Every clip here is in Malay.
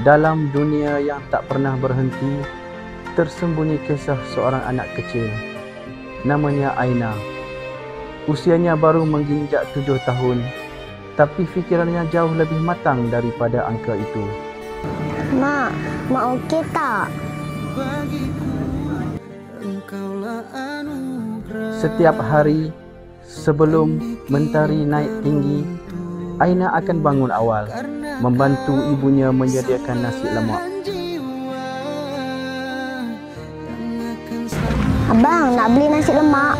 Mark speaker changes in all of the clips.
Speaker 1: Dalam dunia yang tak pernah berhenti, tersembunyi kisah seorang anak kecil. Namanya Aina. Usianya baru menginjak 7 tahun, tapi fikirannya jauh lebih matang daripada angka itu.
Speaker 2: Mak okey tak?
Speaker 1: Setiap hari sebelum mentari naik tinggi, Aina akan bangun awal, membantu ibunya menyediakan nasi lemak.
Speaker 2: Abang, nak beli nasi lemak?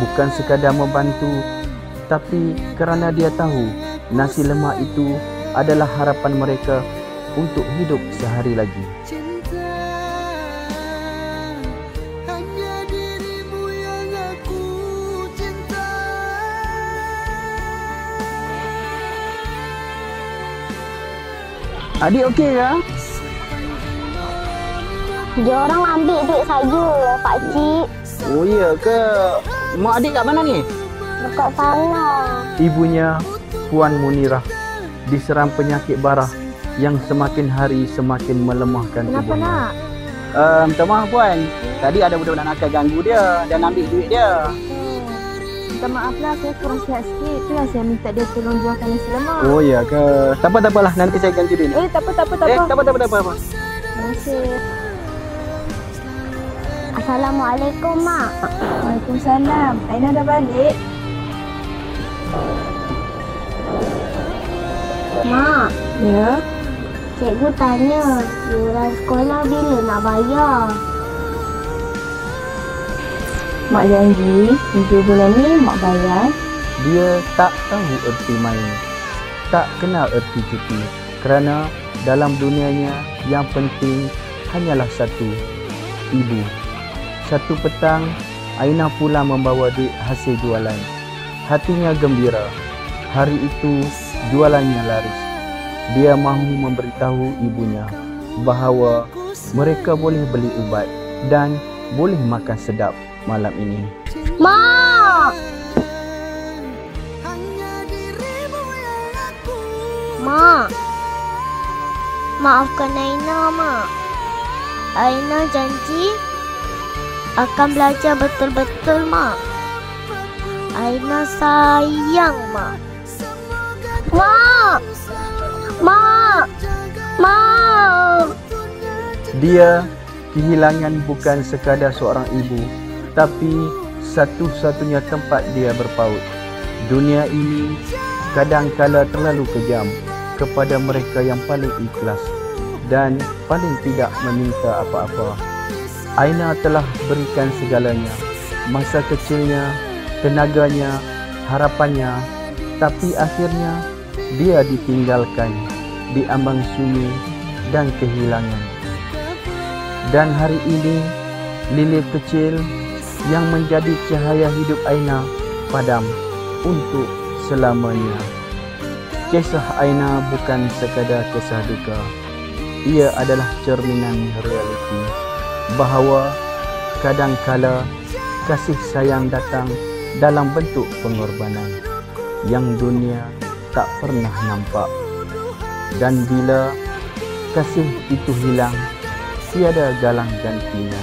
Speaker 1: Bukan sekadar membantu, tapi kerana dia tahu nasi lemak itu adalah harapan mereka untuk hidup sehari lagi. Adik okey ke?
Speaker 2: Dia orang ambil duit saya, pakcik.
Speaker 3: Oh iya ke? Mak adik kat mana ni?
Speaker 2: Dekat sana.
Speaker 1: Ibunya, Puan Munirah, diserang penyakit barah yang semakin hari semakin melemahkan
Speaker 2: Kenapa
Speaker 1: tubuhnya.
Speaker 2: nak?
Speaker 3: Minta maaf puan. Tadi ada budak-budak nakal ganggu dia dan ambil duit dia.
Speaker 2: Minta maaf lah, saya kurang sihat sikit. Itulah saya minta dia tolong jualkan nasi lemak.
Speaker 3: Oh iya ke? Tak apalah, nanti saya ganti duit ni.
Speaker 2: Tak apa.
Speaker 3: Tak apa.
Speaker 2: Terima kasih. Assalamualaikum, Mak.
Speaker 4: Waalaikumsalam. Aina dah balik?
Speaker 2: Mak,
Speaker 4: Ya.
Speaker 2: cikgu tanya, yuran sekolah bila nak bayar?
Speaker 4: Mak janji, 7 bulan ni mak bayar.
Speaker 1: Dia tak tahu erti main, tak kenal erti cuti, kerana dalam dunianya yang penting hanyalah satu, ibu. Satu petang, Aina pulang membawa duit hasil jualan. Hatinya gembira. Hari itu jualannya laris. Dia mahu memberitahu ibunya bahawa mereka boleh beli ubat dan boleh makan sedap malam ini.
Speaker 2: Mak! Mak! Maafkan Aina, Mak. Aina janji akan belajar betul-betul, Mak. Aina sayang, Mak. Mak! Mak! Mak!
Speaker 1: Dia kehilangan bukan sekadar seorang ibu, tapi satu-satunya tempat dia berpaut. Dunia ini kadang-kala terlalu kejam kepada mereka yang paling ikhlas dan paling tidak meminta apa-apa. Aina telah berikan segalanya, masa kecilnya, tenaganya, harapannya, tapi akhirnya dia ditinggalkan, diambang sunyi dan kehilangan. Dan hari ini, lilin kecil yang menjadi cahaya hidup Aina padam untuk selamanya. Kisah Aina bukan sekadar kisah duka. Ia adalah cerminan realiti bahawa kadang-kala kasih sayang datang dalam bentuk pengorbanan yang dunia tak pernah nampak. Dan bila kasih itu hilang, tiada galang gantinya.